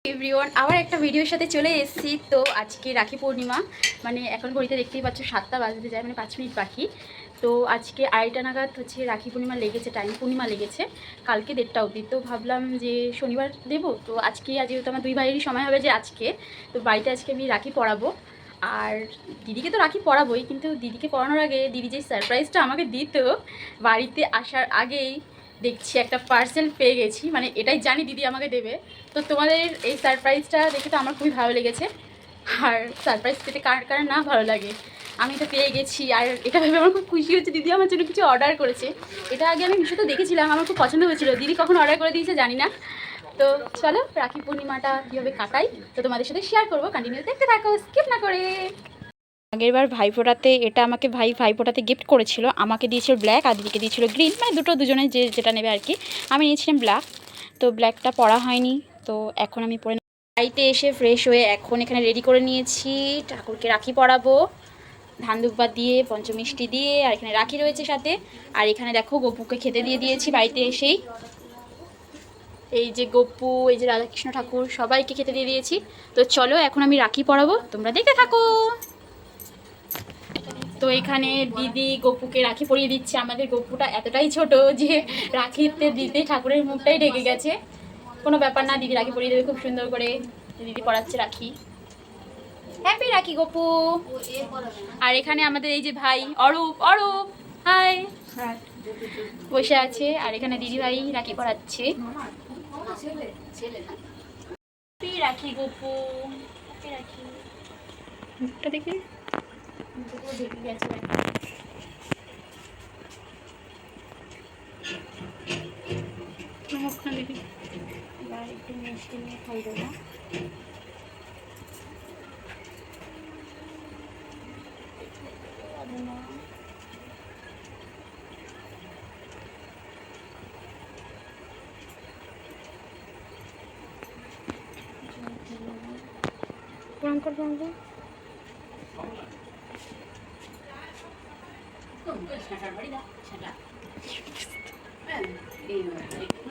Everyone আবার একটা ভিডিওর সাথে চলে এসেছি। তো আজকে রাখি পূর্ণিমা, মানে এখন ঘড়িতে দেখতেই পাচ্ছ 7টা বাজতে যায়, মানে 5 মিনিট বাকি। তো আজকে 2:30টা নাগাদ হচ্ছে রাখি পূর্ণিমা লেগেছে, টাইম পূর্ণিমা লেগেছে কালকে 1:30টা অবধি। তো ভাবলাম যে শনিবার দেবো, তো আজকে যেহেতু আমার দুই ভাইয়েরই সময় হবে যে আজকে, তো বাড়িতে আজকে আমি রাখি পরাবো। আর দিদিকে তো রাখি পরাবোই, কিন্তু দিদিকে পরানোর আগে দিদি যে সারপ্রাইজটা আমাকে দিত বাড়িতে আসার আগেই, দেখছি একটা পার্সেল পেয়ে গেছি, মানে এটাই জানি দিদি আমাকে দেবে। তো তোমাদের এই সারপ্রাইজটা দেখে তো আমার খুবই ভালো লেগেছে। আর সারপ্রাইজ পেতে কার কার না ভালো লাগে, আমি তো পেয়ে গেছি। আর এটা ভেবে আমার খুব খুশি হচ্ছে, দিদি আমার জন্য কিছু অর্ডার করেছে। এটা আগে আমি মিশোতে দেখেছিলাম, আমার খুব পছন্দ হয়েছিল, দিদি কখন অর্ডার করে দিয়েছে জানি না। তো চলো রাখি পূর্ণিমাটা কীভাবে কাটাই তো তোমাদের সাথে শেয়ার করবো, কন্টিনিউ দেখতে থাকো স্কিপ না করে। আগেরবার ভাইফোঁটাতে এটা আমাকে ভাইফোঁটাতে গিফট করেছিল, আমাকে দিয়েছিল ব্ল্যাক আর দিদিকে দিয়েছিল গ্রিন, মানে দুজনে যেটা নেবে আর কি। আমি নিয়েছিলাম ব্ল্যাক, তো ব্ল্যাকটা পরা হয়নি। তো এখন আমি পরে বাড়িতে এসে ফ্রেশ হয়ে এখন এখানে রেডি করে নিয়েছি, ঠাকুরকে রাখি পরাবো ধান দুব্বা দিয়ে, পঞ্চমিষ্টি দিয়ে। আর এখানে রাখি রয়েছে সাথে। আর এখানে দেখো গপুকে খেতে দিয়ে দিয়েছি বাড়িতে এসেই। এই যে গপু, এই যে রাধাকৃষ্ণ ঠাকুর, সবাইকে খেতে দিয়ে দিয়েছি। তো চলো এখন আমি রাখি পরাবো, তোমরা দেখতে থাকো। তো এখানে দিদি গপুকে রাখি পরিয়ে দিচ্ছে। আমাদের গপুটা এতটাই ছোট যে রাখিতে দিতে ঠাকুরের মুখটাই ঢেকে গেছে। কোনো ব্যাপার না, দিদি রাখি পরিয়ে দেবে খুব সুন্দর করে। দিদি পরাচ্ছে রাখি। হ্যাপি রাখি গপু। আর এখানে আমাদের এই যে ভাই অরূপ, হাই, বসে আছে। আর এখানে দিদি ভাই রাখি পরাচ্ছে। রাখি গপু, রাখি মুখটা দেখে ঢেকে গেছে। মুখটা দেখি, এবার একটু মিষ্টি নিয়ে খাই দেবো। প্রণাম কর, প্রণাম কর।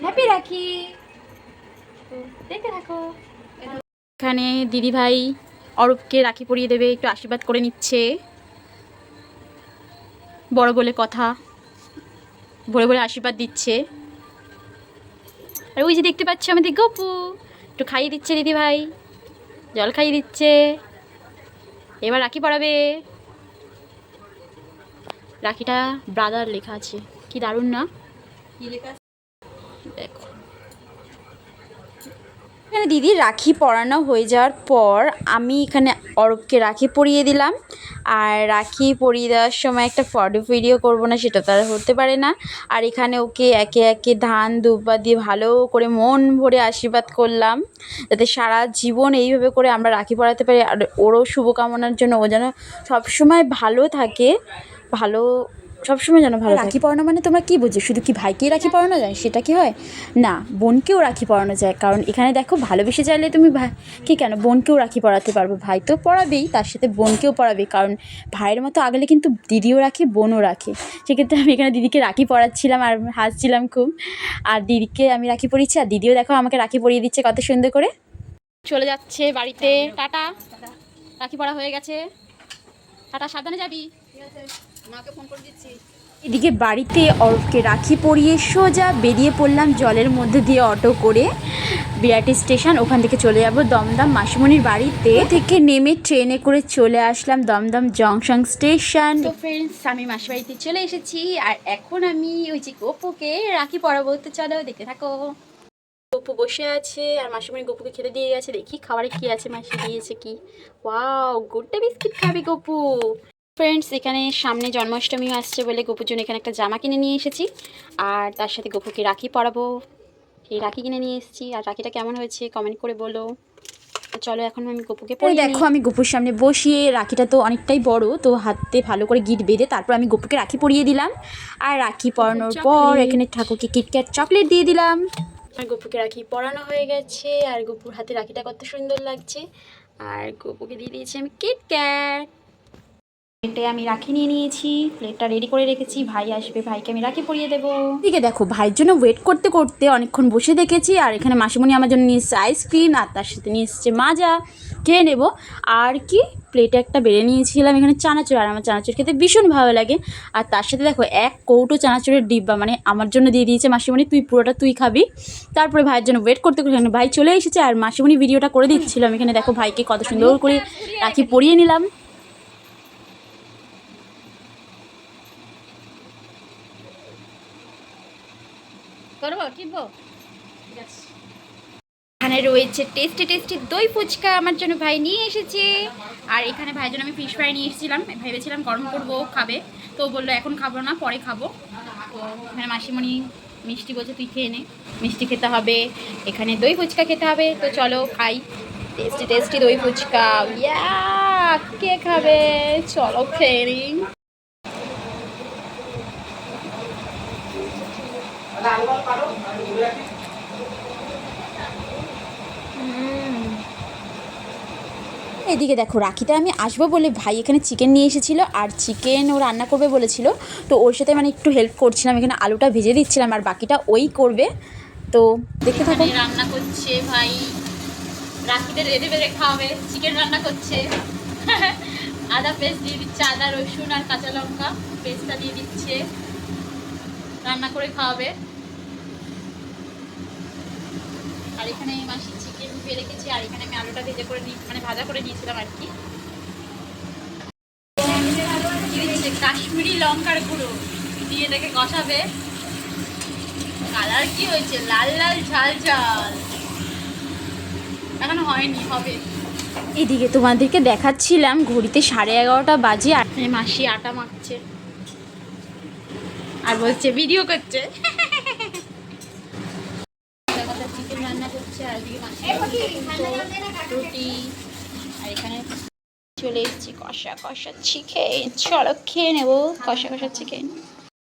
হ্যাপি রাখি, দেখতে থাকো। এখানে দিদি ভাই অরূপকে রাখি পরিয়ে দেবে, একটু আশীর্বাদ করে নিচ্ছে। বড় বলে কথা বলে বলে আশীর্বাদ দিচ্ছে। আর ওই যে দেখতে পাচ্ছ আমাদের গপু, একটু খাইয়ে দিচ্ছে দিদি ভাই, জল খাইয়ে দিচ্ছে। এবার রাখি পরাবে। রাখিটা ব্রাদার লেখা আছে, কি দারুণ না? কি লেখা দেখো। এখানে দিদি রাখি পরানো হয়ে যাওয়ার পর আমি এখানে অরূপকে রাখি পরিয়ে দিলাম। আর রাখি পরিয়ে দেওয়ার সময় একটা ফটো ভিডিও করবো না, সেটা তো আর হতে পারে না। আর এখানে ওকে একে একে ধান দুব্বা দিয়ে ভালো করে মন ভরে আশীর্বাদ করলাম, যাতে সারা জীবন এইভাবে করে আমরা রাখি পরাতে পারি। আর ওরও শুভকামনার জন্য, ও যেন সবসময় ভালো থাকে, সবসময় যেন ভালো। রাখি পরানো মানে তোমরা কী বুঝো, শুধু কি ভাইকেই রাখি পরানো যায় সেটা কি হয়? না, বোনকেও রাখি পরানো যায়। কারণ এখানে দেখো, ভালোবেসে চাইলে তুমি ভাইকে কেন, বোনকেও রাখি পরাতে পারবো। ভাই তো পরাবেই, তার সাথে বোনকেও পরাবে। কারণ ভাইয়ের মতো আগলে কিন্তু দিদিও রাখে, বোনও রাখে। সেক্ষেত্রে আমি এখানে দিদিকে রাখি পরাচ্ছিলাম আর হাসছিলাম খুব। আর দিদিকে আমি রাখি পরিয়েছি, আর দিদিও দেখো আমাকে রাখি পরিয়ে দিচ্ছে কত সুন্দর করে। চলে যাচ্ছে বাড়িতে, টাটা। রাখি পরা হয়ে গেছে, টাটা, সাবধানে যাবি। মাকে ফোন করে দিচ্ছি। এদিকে বাড়িতে অরূপকে রাখি পরিয়ে সোজা বেরিয়ে পড়লাম জলের মধ্যে দিয়ে অটো করে বিআরটি স্টেশন। ওখান থেকে চলে যাব দমদম মাসিমণির বাড়িতে। থেকে নেমে ট্রেনে করে চলে আসলাম দমদম জংশন স্টেশন। তো ফ্রেন্ডস, আমি মাসির বাড়িতে চলে এসেছি। আর এখন আমি ওই যে গপুকে রাখি পরাবো, তো চলো দেখতে থাকো। গপু বসে আছে আর মাসিমণি গপুকে খেতে দিয়ে গেছে। দেখি খাবারে কি আছে, মাসি দিয়েছে কি। ওয়াও, গুড্ডা বিস্কিট খাবে গপু। ফ্রেন্ডস, এখানে সামনে জন্মাষ্টমী আসছে বলে গপুর জন্য এখানে একটা জামা কিনে নিয়ে এসেছি। আর তার সাথে গপুকে রাখি পরাবো, এই রাখি কিনে নিয়ে এসেছি। আর রাখিটা কেমন হয়েছে কমেন্ট করে বলো। চলো এখন আমি গপুকে পরিয়ে দিই। দেখো, আমি গপুর সামনে বসিয়ে, রাখিটা তো অনেকটাই বড়, তো হাতে ভালো করে গিট বেঁধে তারপর আমি গপুকে রাখি পরিয়ে দিলাম। আর রাখি পরানোর পর এখানে ঠাকুরকে কিটক্যাট চকলেট দিয়ে দিলাম। আর গপুকে রাখি পরানো হয়ে গেছে। আর গপুর হাতে রাখিটা কত সুন্দর লাগছে। আর গপুকে দিয়ে দিয়েছি আমি কিটক্যাট। প্লেটে আমি রাখি নিয়ে নিয়েছি, প্লেটটা রেডি করে রেখেছি, ভাই আসবে, ভাইকে আমি রাখি পরিয়ে দেবো। ঠিক আছে, দেখো ভাইয়ের জন্য ওয়েট করতে করতে অনেকক্ষণ বসে দেখেছি। আর এখানে মাসিমণি আমার জন্য নিয়ে এসছে আইসক্রিম, আর তার সাথে নিয়ে এসছে মাজা, খেয়ে নেবো। আর কি প্লেটে একটা বেড়ে নিয়েছিলাম এখানে চানাচুর, আর আমার চানাচুর খেতে ভীষণ ভালো লাগে। আর তার সাথে দেখো এক কৌটো চানাচুরের ডিব্বা মানে আমার জন্য দিয়ে দিয়েছে মাসিমণি, তুই পুরোটা তুই খাবি। তারপরে ভাইয়ের জন্য ওয়েট করতে করতে ভাই চলে এসেছে, আর মাসিমণি ভিডিওটা করে দিচ্ছিলাম। এখানে দেখো ভাইকে কত সুন্দর করে রাখি পরিয়ে নিলাম। করবো কিনবো। এখানে রয়েছে টেস্টি টেস্টি দই ফুচকা, আমার জন্য ভাই নিয়ে এসেছে। আর এখানে ভাইয়ের জন্য আমি ফিশ ফ্রাই নিয়ে এসেছিলাম, ভেবেছিলাম গরম করবো খাবে, তো বললো এখন খাবো না, পরে খাবো। তো এখানে মাসিমণি মিষ্টি বলছে তুই খেয়ে নে, মিষ্টি খেতে হবে, এখানে দই ফুচকা খেতে হবে। তো চলো খাই টেস্টি টেস্টি দই ফুচকা। ইয়া, কে খাবে? চলো খেয়ে নিই। এদিকে দেখো রাখিতে আমি আসবো বলে ভাই এখানে চিকেন নিয়ে এসেছিলো, আর চিকেন ও রান্না করবে বলেছিল, তো ওর সাথে মানে একটু হেল্প করছিলাম, এখানে আলুটা ভেজে দিচ্ছিলাম, আর বাকিটা ওই করবে। তো দেখতে থাকো। রান্না করছে ভাই, রাখিতে রেঁধে বেঁধে খাওয়াবে, চিকেন রান্না করছে। আদা পেস্ট দিয়ে দিচ্ছে, আদা রসুন আর কাঁচা লঙ্কা পেস্টটা দিয়ে দিচ্ছে, রান্না করে খাওয়াবে। আর এখানে মাসি চিকেন ধুয়ে রেখেছি, আর এখানে আমি আলুটা ভেজে করে মানে ভাজা করে নিয়েছিলাম আর কি। কাশ্মীরি লঙ্কার গুঁড়ো দিয়ে এটাকে কষাবে। কালার কি হয়েছে, লাল লাল ঝাল ঝাল, এখনো হয়নি, হবে। এদিকে তোমাদেরকে দেখাচ্ছিলাম ঘড়িতে 11:30 বাজে, আর মাসি আটা মাখছে আর বলছে ভিডিও করছে। চিকেন রান্না করছে, আর এদিকে মাসি রুটি, আর এখানে চলে এসেছি কষা কষা চিকেন। চলো খেয়ে নেবো কষা কষা চিকেন।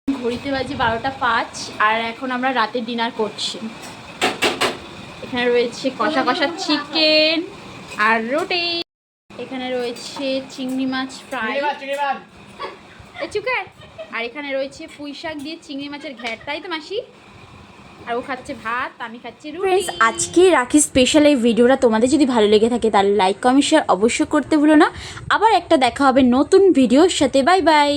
ঘড়িতে বাজে 12:05, আর এখন আমরা রাতে ডিনার করছি। এখানে রয়েছে কষা কষা চিকেন আর রুটি, এখানে রয়েছে চিংড়ি মাছ ফ্রাই, আর এখানে রয়েছে পুঁই শাক দিয়ে চিংড়ি মাছের ঘ্যাট, তাই তো মাসি? আর ও খাচ্ছে ভাত, আমি খাচ্ছি রুটি। ফ্রেন্ডস, আজকে রাখি স্পেশাল এই ভিডিওটা তোমাদের যদি ভালো লেগে থাকে তাহলে লাইক কমেন্ট শেয়ার অবশ্যই করতে ভুলো না। আবার একটা দেখা হবে নতুন ভিডিওর সাথে। Bye bye.